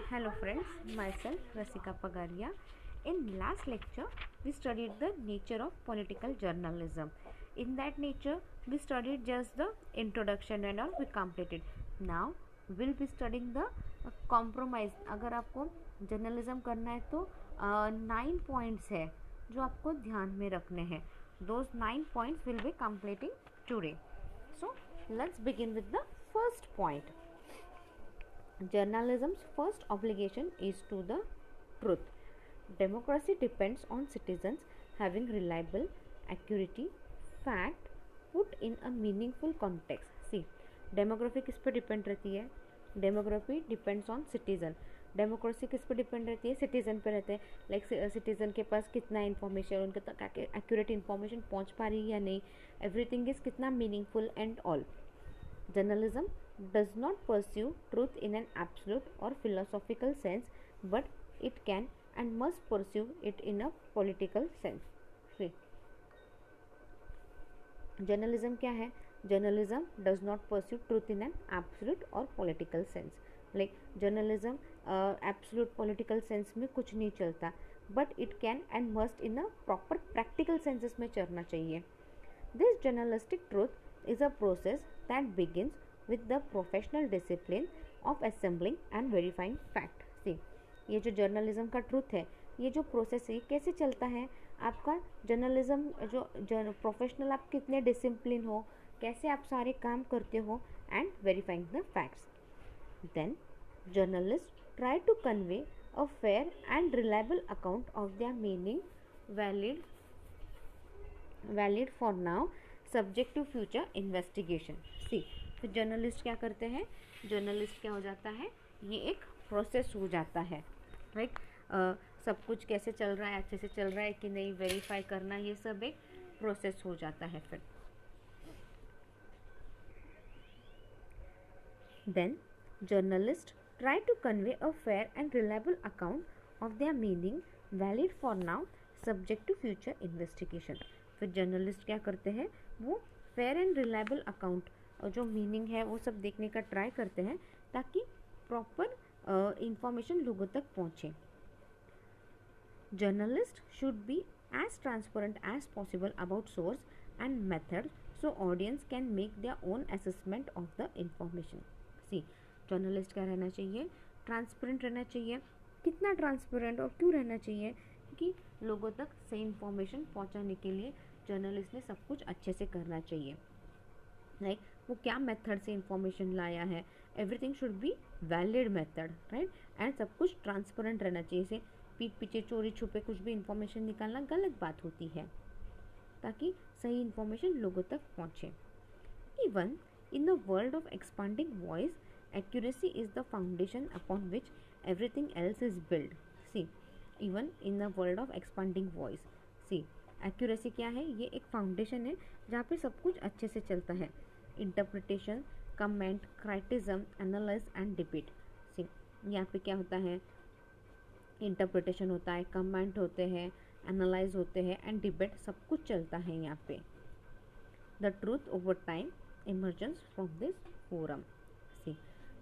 Hello friends, myself Rasika Pagaria. In last lecture, we studied the nature of political journalism. In that nature, we studied just the introduction and all we completed. Now, we'll be studying the compromise. अगर आपको journalism करना है तो 9 points है जो आपको ध्यान में रखने हैं. Those 9 points will be completing today. So, let's begin with the first point. Journalism's first obligation is to the truth. Democracy depends on citizens having reliable, accurate, fact put in a meaningful context. See, demography किस पे depend रहती है? Demography depends on citizen. Democracy किस पे depend रहती है? Citizen पे रहते हैं. लाइक सिटीज़न के पास कितना इन्फॉर्मेशन, उनके तक एक्यूरेट इन्फॉर्मेशन पहुंच पा रही है या नहीं, एवरीथिंग इज कितना meaningful and all. Journalism does not pursue truth in an absolute or philosophical sense, but it can and must pursue it in a political sense. See, journalism क्या है? Journalism does not pursue truth in an absolute or political sense. Like journalism absolute political sense में कुछ नहीं चलता, but it can and must in a proper practical senses में चलना चाहिए. This journalistic truth is a process that begins with the professional discipline of assembling and verifying fact. See, ये जो journalism का ट्रूथ है, ये जो प्रोसेस है, कैसे चलता है? आपका जर्नलिज्म जो प्रोफेशनल, आप कितने डिसिप्लिन हो, कैसे आप सारे काम करते हो, and verifying the facts. Then journalist try to convey a fair and reliable account of their meaning valid for now subject to future investigation. See, तो जर्नलिस्ट क्या करते हैं? जर्नलिस्ट क्या हो जाता है? ये एक प्रोसेस हो जाता है. राइट, सब कुछ कैसे चल रहा है, अच्छे से चल रहा है कि नहीं, वेरीफाई करना, ये सब एक प्रोसेस हो जाता है. फिर then journalist try to convey a fair and reliable account of their meaning valid for now subject to future investigation. फिर जर्नलिस्ट क्या करते हैं? वो फेयर एंड रिलायबल अकाउंट और जो मीनिंग है वो सब देखने का ट्राई करते हैं ताकि प्रॉपर इंफॉर्मेशन लोगों तक पहुंचे. Journalist should be as transparent as possible about source and method so audience can make their own assessment of the information. See, journalist क्या रहना चाहिए? ट्रांसपेरेंट रहना चाहिए. कितना ट्रांसपेरेंट और क्यों रहना चाहिए? क्योंकि लोगों तक सही इंफॉर्मेशन पहुंचाने के लिए जर्नलिस्ट ने सब कुछ अच्छे से करना चाहिए. लाइक वो क्या मेथड से इंफॉर्मेशन लाया है, everything should be valid method, right, and सब कुछ ट्रांसपेरेंट रहना चाहिए. से पीठ पीछे चोरी छुपे कुछ भी इंफॉर्मेशन निकालना गलत बात होती है, ताकि सही इंफॉर्मेशन लोगों तक पहुंचे. Even in the world of expanding voice, accuracy is the foundation upon which everything else is build. See, even in the world of expanding voice, see, accuracy क्या है? ये एक फाउंडेशन है जहाँ पे सब कुछ अच्छे से चलता है. Interpretation, comment, criticism, analyse and debate. See, यहाँ पे क्या होता है? इंटरप्रिटेशन होता है, कमेंट होते हैं, एनालाइज होते हैं एंड डिबेट, सब कुछ चलता है यहाँ पे. The truth over time emerges from this forum. See,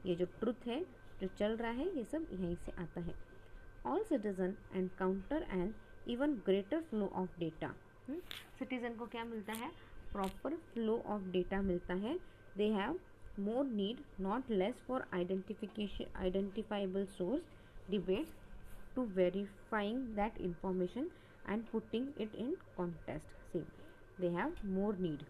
ये जो ट्रूथ है जो चल रहा है ये सब यहीं से आता है. All citizen encounter and even greater flow of data. Citizen को क्या मिलता है? प्रॉपर फ्लो ऑफ डेटा मिलता है. They have more need not less for identifiable source debates to verifying that information and putting it in contest. See, they have more need.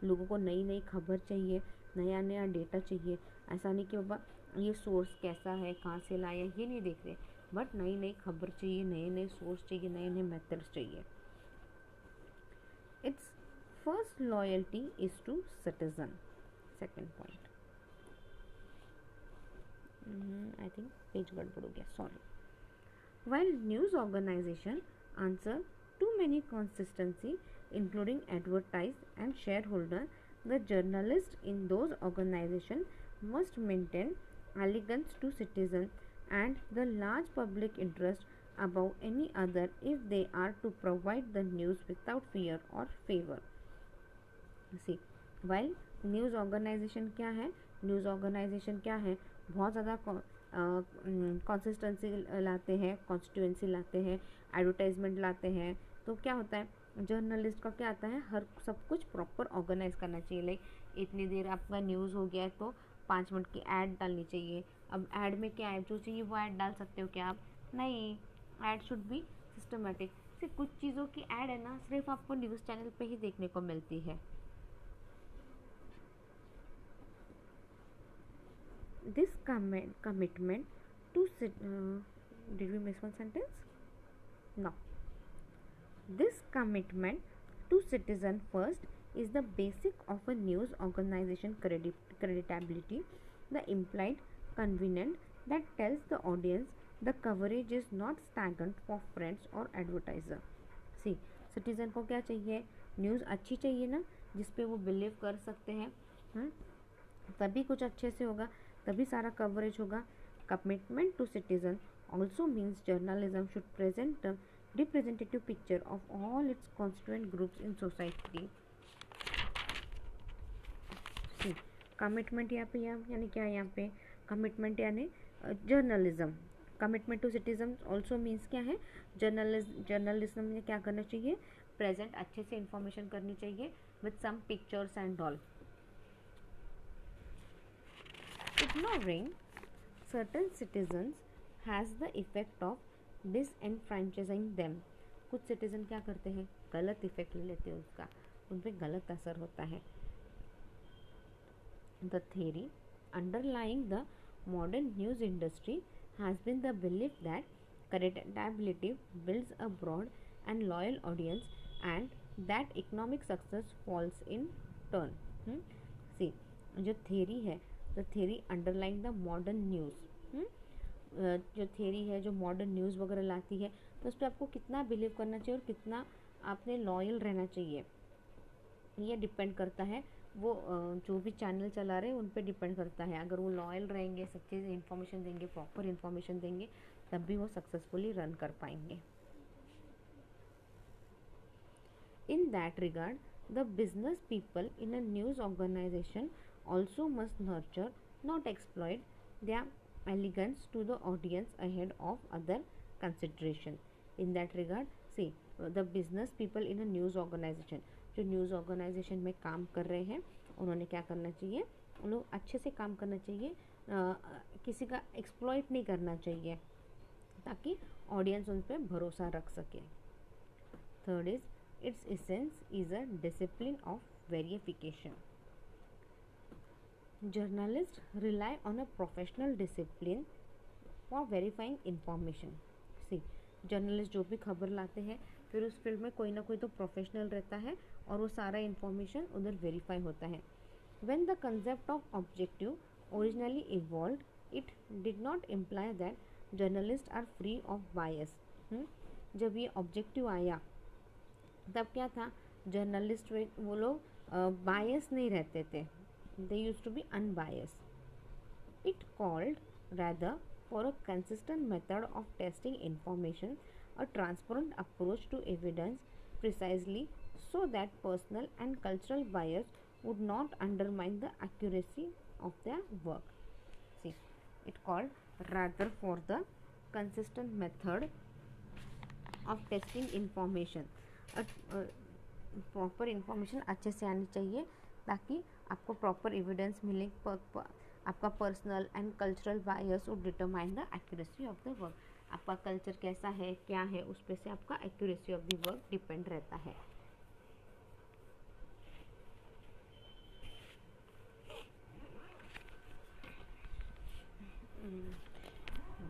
लोगों को नई नई खबर चाहिए, नया नया डेटा चाहिए. ऐसा नहीं कि बाबा ये सोर्स कैसा है, कहाँ से लाया, ये नहीं देख रहे, बट नई नई खबर चाहिए, नए नए सोर्स चाहिए, नए नए मेथड्स चाहिए. It's first loyalty is to citizen. Second point, I think page गड़बड़ हो गया, sorry. While news organization answer to many constituency including advertise and shareholder, the journalist in those organization must maintain allegiance to citizen and the large public interest above any other if they are to provide the news without fear or favor. See, while news organisation क्या है? News organisation क्या है? बहुत ज़्यादा consistency लाते हैं, constituency लाते हैं, advertisement लाते हैं, तो क्या होता है जर्नलिस्ट का क्या आता है, हर सब कुछ प्रॉपर ऑर्गेनाइज करना चाहिए। लाइक इतनी देर आपका न्यूज़ हो गया है तो 5 मिनट की ऐड डालनी चाहिए। अब ऐड में क्या है, जो चाहिए वो ऐड डाल सकते हो क्या आप? नहीं, ऐड शुड बी सिस्टमेटिक। सिर्फ कुछ चीज़ों की ऐड है ना, सिर्फ आपको न्यूज़ चैनल पे ही देखने को मिलती है। This commitment to did we miss one sentence? No. This commitment to citizen first is the basic of a news organization creditability, the implied convenient that tells the audience the coverage is not stagnant for friends or advertiser. See, citizen को क्या चाहिए, news अच्छी चाहिए ना, जिसपे वो believe कर सकते हैं, तभी कुछ अच्छे से होगा, तभी सारा कवरेज होगा। Commitment to citizen also means journalism should present a representative picture of all its constituent groups in society. Commitment यहाँ पे यानी क्या है, यहाँ पे कमिटमेंट यानी journalism. Commitment to citizen also means क्या है, जर्नलिज्म में क्या करना चाहिए, प्रेजेंट अच्छे से इंफॉर्मेशन करनी चाहिए with some pictures and all. Ignoring certain citizens has the effect of disenfranchising them. कुछ सिटीजन क्या करते हैं, गलत इफेक्ट ले लेते हैं उसका, उन पर गलत असर होता है। The theory underlying the modern news industry has been the belief that creditability builds a broad and loyal audience and that economic success falls in turn. See, जो theory है, the theory underlying the modern news, जो theory है जो modern news वगैरह लाती है, तो उस पर आपको कितना बिलीव करना चाहिए और कितना आपने लॉयल रहना चाहिए, ये डिपेंड करता है। वो जो भी चैनल चला रहे हैं उन पे डिपेंड करता है। अगर वो लॉयल रहेंगे, सच्चे से इन्फॉर्मेशन देंगे, प्रॉपर इन्फॉर्मेशन देंगे, तब भी वो सक्सेसफुली रन कर पाएंगे। In that regard the business people in a news organisation also must nurture, not exploit, their elegance to the audience ahead of other consideration. In that regard, see, the business people in a news organization, जो news organisation में काम कर रहे हैं, उन्होंने क्या करना चाहिए, उन लोग अच्छे से काम करना चाहिए, किसी का एक्सप्लॉइट नहीं करना चाहिए, ताकि ऑडियंस उन पर भरोसा रख सके। Third is its essence is a discipline of verification. Journalists rely on a professional discipline for verifying information. See, journalist जो भी खबर लाते हैं, फिर उस फील्ड में कोई ना कोई तो प्रोफेशनल रहता है और वो सारा इन्फॉर्मेशन उधर वेरीफाई होता है। When the concept of objective originally evolved, it did not imply that journalists are free of bias. जब ये ऑब्जेक्टिव आया तब क्या था, जर्नलिस्ट वो लोग बायस नहीं रहते थे, they used to be unbiased. It called rather for a consistent method of testing information, a transparent approach to evidence, precisely so that personal and cultural bias would not undermine the accuracy of their work. See, it called rather for the consistent method of testing information. Proper information अच्छे से आनी चाहिए ताकि आपको proper evidence मिले, आपका personal and cultural bias would determine the accuracy of the work. आपका culture कैसा है, क्या है, उस पे से आपका accuracy of the work depend रहता है।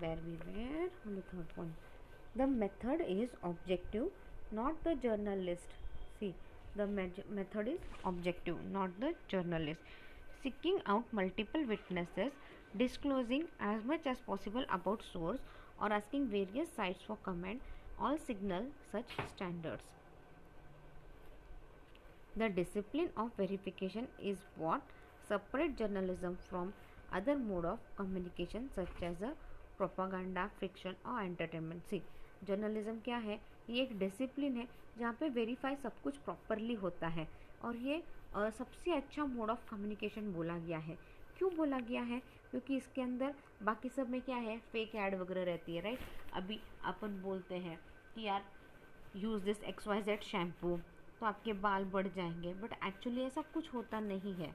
Where we were on the third point, the method is objective, not the journalist. See, the method is objective, not the journalist. Seeking out multiple witnesses, disclosing as much as possible about source, or asking various sides for comment, all signal such standards. The discipline of verification is what separates journalism from other mode of communication such as a propaganda, fiction or entertainment. See, journalism क्या है, ये एक discipline है जहाँ पे verify सब कुछ properly होता है, और ये सबसे अच्छा मोड ऑफ कम्युनिकेशन बोला गया है। क्यों बोला गया है? क्योंकि इसके अंदर बाकी सब में क्या है, फेक ऐड वगैरह रहती है, राइट। अभी अपन बोलते हैं कि यार यूज़ दिस XYZ शैम्पू, तो आपके बाल बढ़ जाएंगे, बट एक्चुअली ऐसा कुछ होता नहीं है,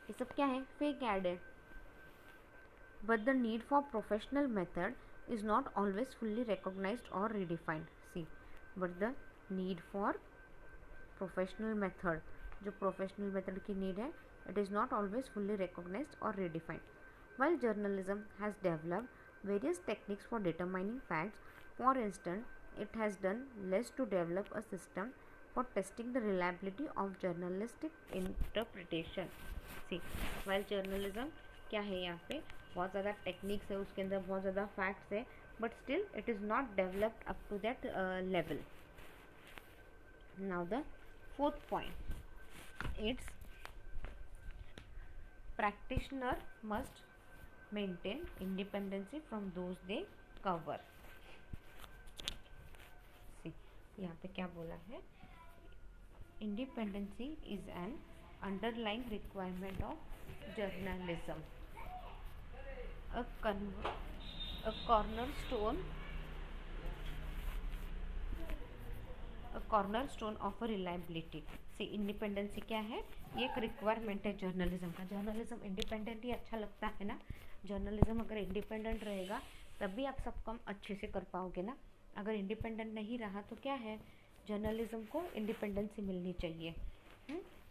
ये सब क्या है, फेक ऐड है। But the need for professional method is not always fully recognized or redefined. See, but the need for professional method, जो professional method की need है, it is not always fully recognized or redefined. While journalism has developed various techniques for determining facts, for instance, it has done less to develop a system for testing the reliability of journalistic interpretation. See, while journalism क्या है, यहाँ पे बहुत ज़्यादा techniques है, उसके अंदर बहुत ज़्यादा फैक्ट्स है, but still it is not developed up to that level. Now the fourth point, its practitioner must maintain independency from those they cover. See, यहाँ पे क्या बोला है, independency is an underlying requirement of journalism. A cornerstone of a reliability. See independency क्या है, ये एक requirement है जर्नलिज्म का. जर्नलिज्म इंडिपेंडेंट ही अच्छा लगता है ना. जर्नलिज्म अगर इंडिपेंडेंट रहेगा तभी आप सब काम अच्छे से कर पाओगे ना. अगर इंडिपेंडेंट नहीं रहा तो क्या है, जर्नलिज्म को इंडिपेंडेंसी मिलनी चाहिए,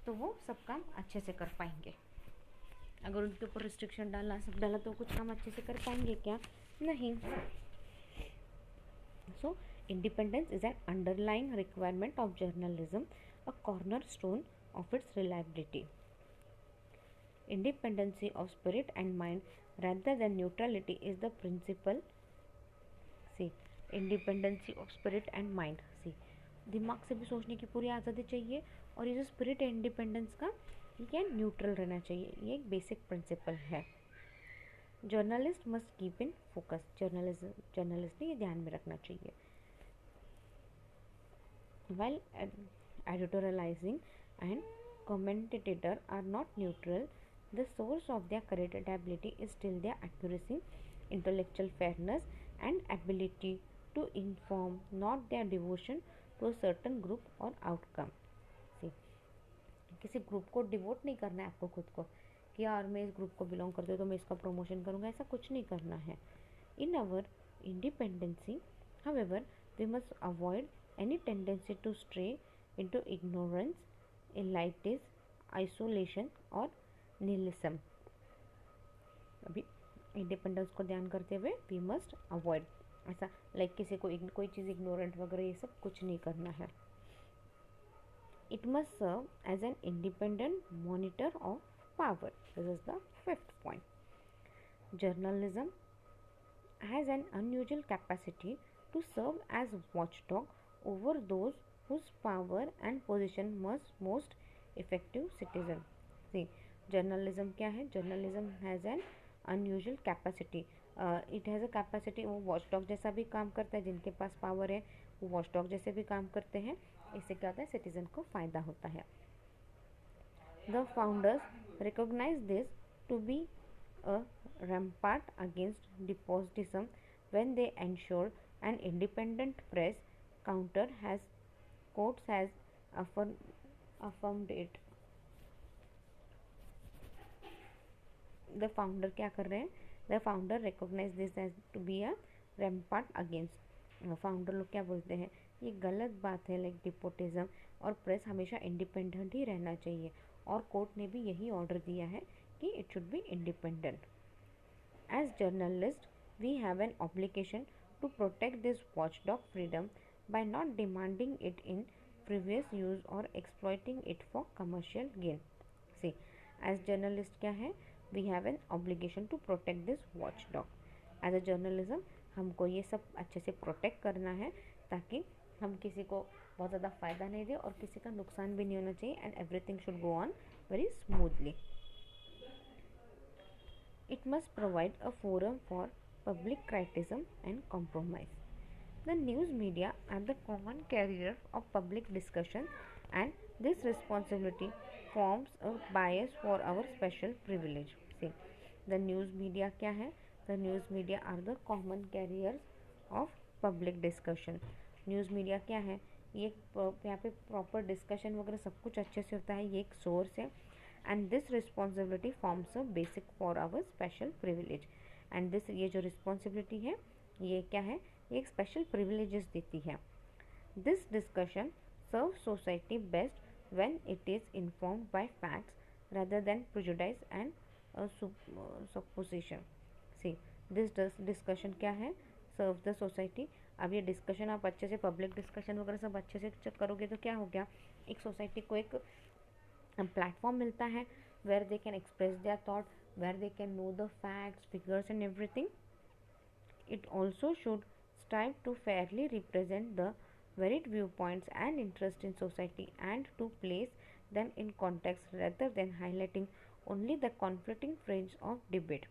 तो वो सब काम अच्छे से कर पाएंगे. अगर उनके ऊपर रिस्ट्रिक्शन डाला, सब डाला, तो कुछ काम अच्छे से कर पाएंगे क्या, नहीं. सो independence is an underlying requirement of journalism, a cornerstone of its reliability. Independency of spirit and mind rather than neutrality is the principle. See, independency of spirit and mind. See, दिमाग से भी सोचने की पूरी आज़ादी चाहिए, और ये जो स्पिरिट है इंडिपेंडेंस का, ये क्या न्यूट्रल रहना चाहिए. ये एक बेसिक प्रिंसिपल है. Journalist must keep in focus. Journalist ने ये ध्यान में रखना चाहिए. While editorializing and commentator are not neutral, the source of their credibility is still their accuracy, intellectual fairness, and ability to inform, not their devotion to a certain group or outcome. See, किसी group को devote नहीं करना है आपको खुद को, कि यार मैं इस ग्रुप को बिलोंग करती हूँ तो मैं इसका प्रमोशन करूँगा, ऐसा कुछ नहीं करना है. In our independency, however, we must avoid any tendency to stray into ignorance, elitism, isolation or nihilism. अभी इंडिपेंडेंस को ध्यान करते हुए वी मस्ट अवॉइड, ऐसा लाइक किसी को कोई चीज़ इग्नोरेंट वगैरह ये सब कुछ नहीं करना है. It must serve as an independent monitor of power. This is the fifth point. Journalism has an unusual capacity to serve as watchdog over those whose power and position must most effective citizen. See, journalism क्या है, journalism has an unusual capacity. It has a capacity, वो watchdog जैसा भी काम करता है, जिनके पास power है वो watchdog जैसे भी काम करते हैं. इससे क्या होता है, सिटीजन को फ़ायदा होता है. The founders recognize this to be a rampart against despotism when they ensured an independent press. Counter has courts has affirmed it. The founder क्या कर रहे हैं, the founder recognize this as to be a rampart against. Founder लोग क्या बोलते हैं, ये गलत बात है, लाइक डिपोटिज्म, और प्रेस हमेशा इंडिपेंडेंट ही रहना चाहिए, और कोर्ट ने भी यही ऑर्डर दिया है कि it should be independent. As journalist we have an obligation to protect this watchdog freedom by not demanding it in frivolous use or exploiting it for commercial gain. See, as journalist क्या है, we have an obligation to protect this watchdog. As a journalism हमको ये सब अच्छे से protect करना है, ताकि हम किसी को बहुत ज़्यादा फ़ायदा नहीं दे और किसी का नुकसान भी नहीं होना चाहिए, and everything should go on very smoothly. It must provide a forum for public criticism and compromise. The news media are the common carrier of public discussion, and this responsibility forms a bias for our special privilege. Say the news media क्या है? The news media are the common carriers of public discussion. News media क्या है? ये यहाँ पे proper discussion वगैरह सब कुछ अच्छे से होता है, ये एक सोर्स है। And this responsibility forms a basic for our special privilege. And this, ये जो रिस्पॉन्सिबिलिटी है ये क्या है? ये एक स्पेशल प्रिविलेजेस देती है। This discussion serve society best when it is informed by facts rather than prejudice and supposition। See this discussion क्या है? Serve the society. अब ये डिस्कशन आप अच्छे से, पब्लिक डिस्कशन वगैरह सब अच्छे से करोगे तो क्या हो गया, एक सोसाइटी को एक प्लेटफॉर्म मिलता है where they can express their thought, where they can know the facts, figures and everything. It also should strive to fairly represent the varied viewpoints and interests in society and to place them in context rather than highlighting only the conflicting fringe of debate।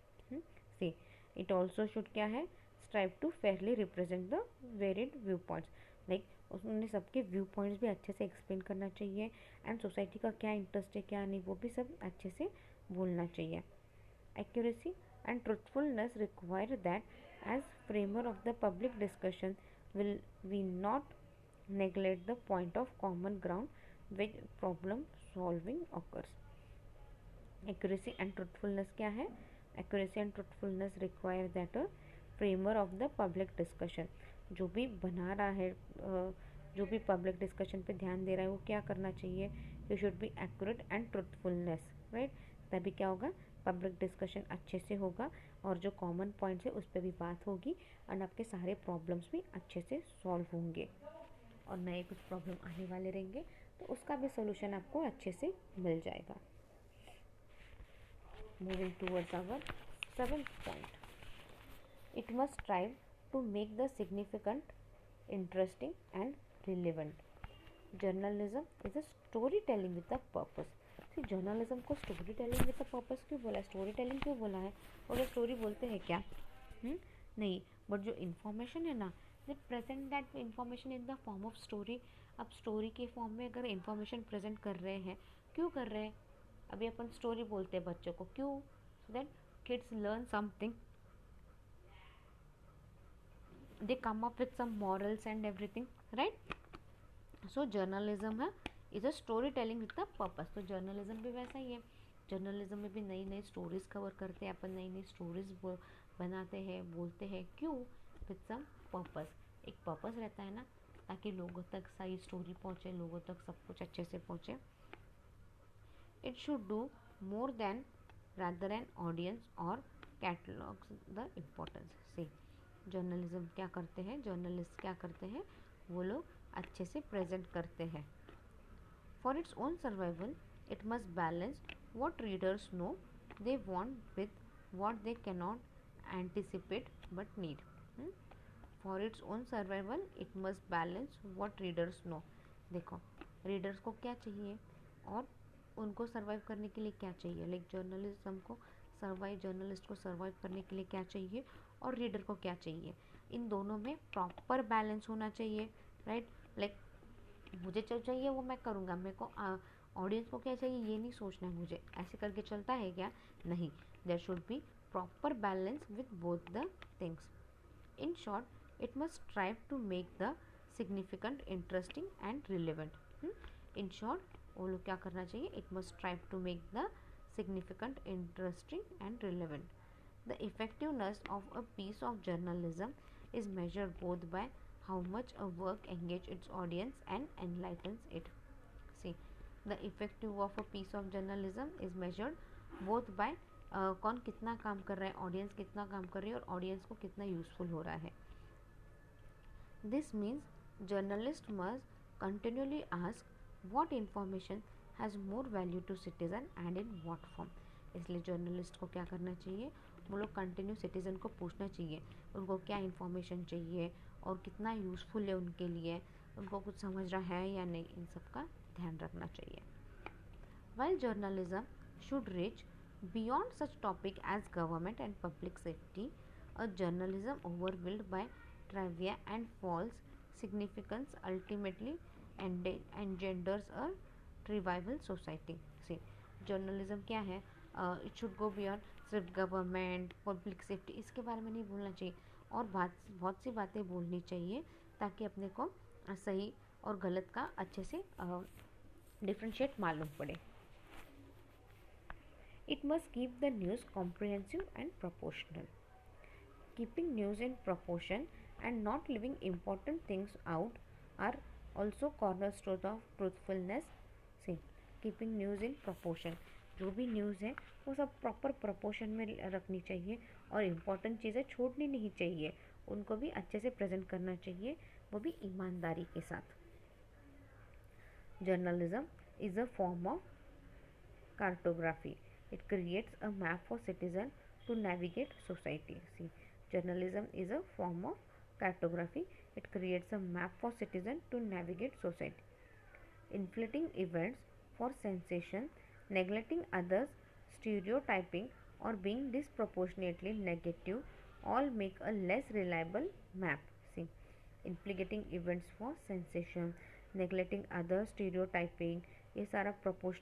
See, it also should क्या है? strive to fairly represent the varied viewpoints। Like उसने सबके view points भी अच्छे से explain करना चाहिए and society का क्या इंटरेस्ट है क्या नहीं वो भी सब अच्छे से बोलना चाहिए। Accuracy and truthfulness require that as framer of the public discussion will we not neglect the point of common ground which problem solving occurs। Accuracy and truthfulness क्या है? Accuracy and truthfulness require that a framer of the public discussion, जो भी बना रहा है, जो भी public discussion पे ध्यान दे रहा है वो क्या करना चाहिए? You should be accurate and truthfulness, right? तभी क्या होगा? पब्लिक डिस्कशन अच्छे से होगा और जो कॉमन पॉइंट्स है उस पर भी बात होगी एंड आपके सारे प्रॉब्लम्स भी अच्छे से सॉल्व होंगे और नए कुछ प्रॉब्लम आने वाले रहेंगे तो उसका भी सोल्यूशन आपको अच्छे से मिल जाएगा। Moving towards our 7th point, it must strive to make the significant, interesting and relevant। Journalism is a storytelling with a purpose। See, journalism को storytelling with a purpose क्यों बोला है? storytelling क्यों बोला है? और ये story बोलते हैं क्या? नहीं, बट जो information है ना, that present that information in the form of story। अब story के फॉर्म में अगर information present कर रहे हैं, क्यों कर रहे हैं? अभी अपन story बोलते हैं बच्चों को, क्यों? So that kids learn something, they come up with some morals and everything, right? So journalism है is a storytelling with a purpose। तो journalism भी वैसा ही है। journalism में भी नई नई स्टोरीज कवर करते हैं अपन, नई नई स्टोरीज बनाते हैं, बोलते हैं, क्यों? with some purpose। एक पर्पस रहता है ना, ताकि लोगों तक सही स्टोरी पहुँचे, लोगों तक सब कुछ अच्छे से पहुँचे। it should do more than rather an audience or catalogs the importance। से जर्नलिज्म क्या करते हैं? जर्नलिस्ट क्या करते हैं? वो लोग अच्छे से प्रेजेंट करते हैं। For its own survival it must balance what readers know they want with what they cannot anticipate but need. For its own survival it must balance what readers know. देखो, रीडर्स को क्या चाहिए और उनको survive करने के लिए क्या चाहिए। लाइक जर्नलिज्म को जर्नलिस्ट को सर्वाइव करने के लिए क्या चाहिए और रीडर को क्या चाहिए, इन दोनों में प्रॉपर बैलेंस होना चाहिए, राइट? लाइक मुझे जो चाहिए वो मैं करूँगा, मेरे को ऑडियंस को क्या चाहिए ये नहीं सोचना है मुझे, ऐसे करके चलता है क्या? नहीं, there should be proper balance with both the things. In short it must strive to make the significant, interesting and relevant. In short वो लोग क्या करना चाहिए? It must strive to make the significant, interesting and relevant। The effectiveness of a piece of journalism is measured both by how much a work engages its audience and enlightens it। See, the effective of a piece of journalism is measured both by कौन कितना काम कर रहा है, audience कितना काम कर रही है और ऑडियंस को कितना यूजफुल हो रहा है। This means journalist must continually ask what information has more value to citizen and in what form. इसलिए जर्नलिस्ट को क्या करना चाहिए? वो लोग कंटिन्यू सिटीज़न को पूछना चाहिए उनको क्या इन्फॉर्मेशन चाहिए और कितना यूज़फुल है उनके लिए, उनको कुछ समझ रहा है या नहीं, इन सब का ध्यान रखना चाहिए। While journalism should reach beyond such topic as government and public safety, a journalism overwhelmed by trivia and false significance ultimately engenders a revival society. से जर्नलिज्म क्या है? इट शुड गो बियॉन्ड सिर्फ गवर्नमेंट, पब्लिक सेफ्टी, इसके बारे में नहीं बोलना चाहिए, और बहुत सी बातें बोलनी चाहिए ताकि अपने को सही और गलत का अच्छे से डिफ्रेंशिएट मालूम पड़े. It must keep the news comprehensive and proportional. Keeping news in proportion and not leaving important things out are also cornerstones of truthfulness. See, keeping news in proportion. जो भी न्यूज़ है वो सब प्रॉपर प्रोपोर्शन में रखनी चाहिए और important चीज़ें छोड़नी नहीं चाहिए, उनको भी अच्छे से प्रेजेंट करना चाहिए, वो भी ईमानदारी के साथ. Journalism is a form of cartography. It creates a map for citizens to navigate society. See, journalism is a form of cartography. It creates a map for citizens to navigate society. Inflating events for sensation, neglecting others, stereotyping, or being disproportionately negative all make a less reliable map. See, inflating events for sensation, neglecting others, stereotyping, ये सारा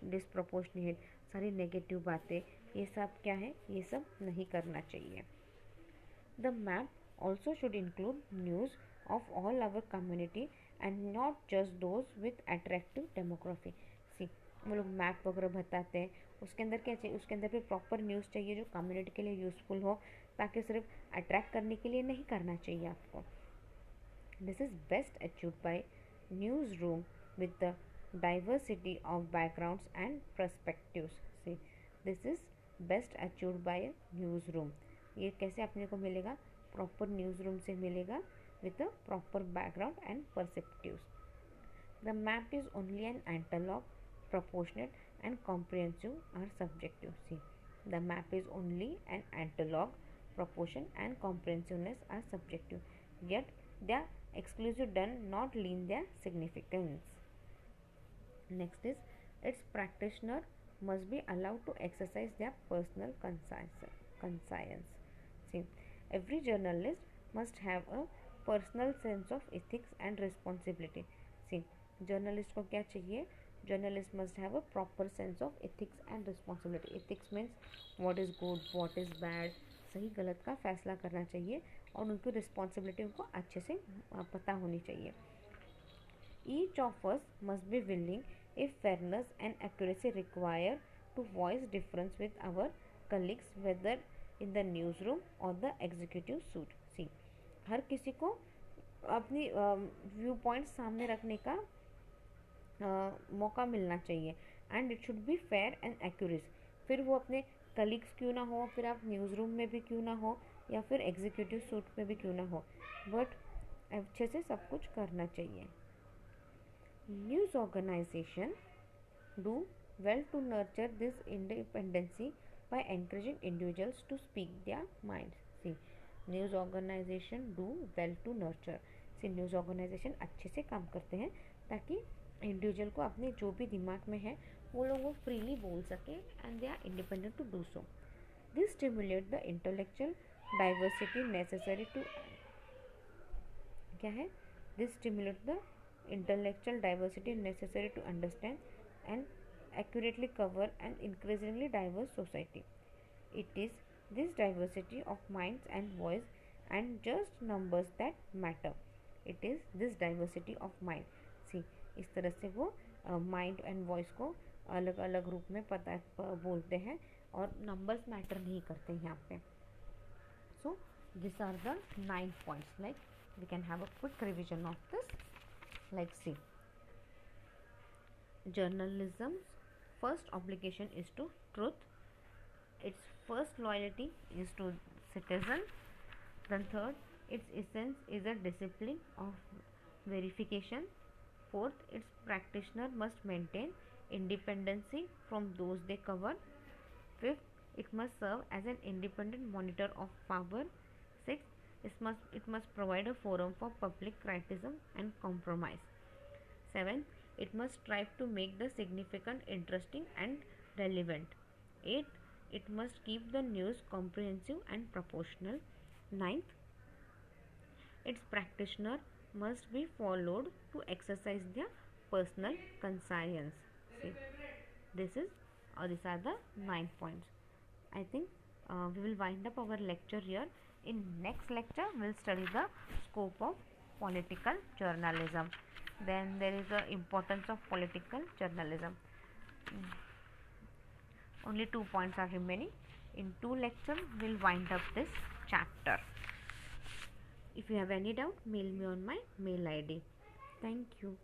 disproportionate, सारी negative बातें, ये सब क्या है, ये सब नहीं करना चाहिए. The map also should include news of all our community and not just those with attractive demography. See, वो लोग मैप वगैरह बताते हैं, उसके अंदर क्या चाहिए, उसके अंदर भी प्रॉपर न्यूज़ चाहिए जो कम्युनिटी के लिए यूज़फुल हो, ताकि सिर्फ अट्रैक्ट करने के लिए नहीं करना चाहिए आपको. This is best achieved by news room with the diversity of backgrounds and perspectives. See, this is best achieved by a newsroom. ये कैसे अपने को मिलेगा, प्रॉपर न्यूज़ रूम से मिलेगा with a proper background and perspectives. The map is only an analogue, proportionate and comprehensive are subjective. See, the map is only an analogue, proportion and comprehensiveness are subjective, yet they are exclusive does not lean their significance. Next is, its practitioner must be allowed to exercise their personal conscience. See, every journalist must have a personal sense of ethics and responsibility. See, journalist को क्या चाहिए, journalist must have a proper sense of ethics and responsibility. Ethics means what is good, what is bad, सही गलत का फैसला करना चाहिए और उनकी रिस्पॉन्सिबिलिटी उनको अच्छे से पता होनी चाहिए. Each of us must be willing, if fairness and accuracy require, to voice difference with our colleagues, whether in the newsroom or the executive suite. See, हर किसी को अपनी व्यू पॉइंट सामने रखने का मौका मिलना चाहिए, and it should be fair and accurate. फिर वो अपने कलीग्स क्यों ना हो, फिर आप न्यूज़ रूम में भी क्यों ना हो, या फिर एग्जीक्यूटिव सूट में भी क्यों ना हो, बट अच्छे से सब कुछ करना चाहिए. News organization do well to nurture this independency by encouraging individuals to speak their minds. See, news organization do well to nurture. See, news organization अच्छे से काम करते हैं ताकि इंडिविजुअल को अपने जो भी दिमाग में है वो लोग वो फ्रीली बोल सके, and they are independent to do so. This stimulate the intellectual diversity necessary to, क्या है, this stimulate the intellectual diversity necessary to understand and accurately cover an increasingly diverse society. It is this diversity of minds and voice and just numbers that matter. It is this diversity of mind. See, इस तरह से वो mind and voice को अलग अलग रूप में पता बोलते हैं और नंबर्स मैटर नहीं करते यहाँ पे. So this are the 9 points. Like, we can have a quick revision of this. Like, see, journalism's first obligation is to truth. Its first loyalty is to citizen. Then third, its essence is a discipline of verification. Fourth, its practitioner must maintain independency from those they cover. Fifth, it must serve as an independent monitor of power. Sixth, it must provide a forum for public criticism and compromise. 7. It must strive to make the significant interesting and relevant. 8. It must keep the news comprehensive and proportional. 9th, its practitioner must be followed to exercise their personal conscience. See, these are the 9 points. I think we will wind up our lecture here. In next lecture we'll study the scope of political journalism. Then there is the importance of political journalism. Only 2 points are remaining. In 2 lectures we'll wind up this chapter. If you have any doubt, mail me on my mail ID. Thank you.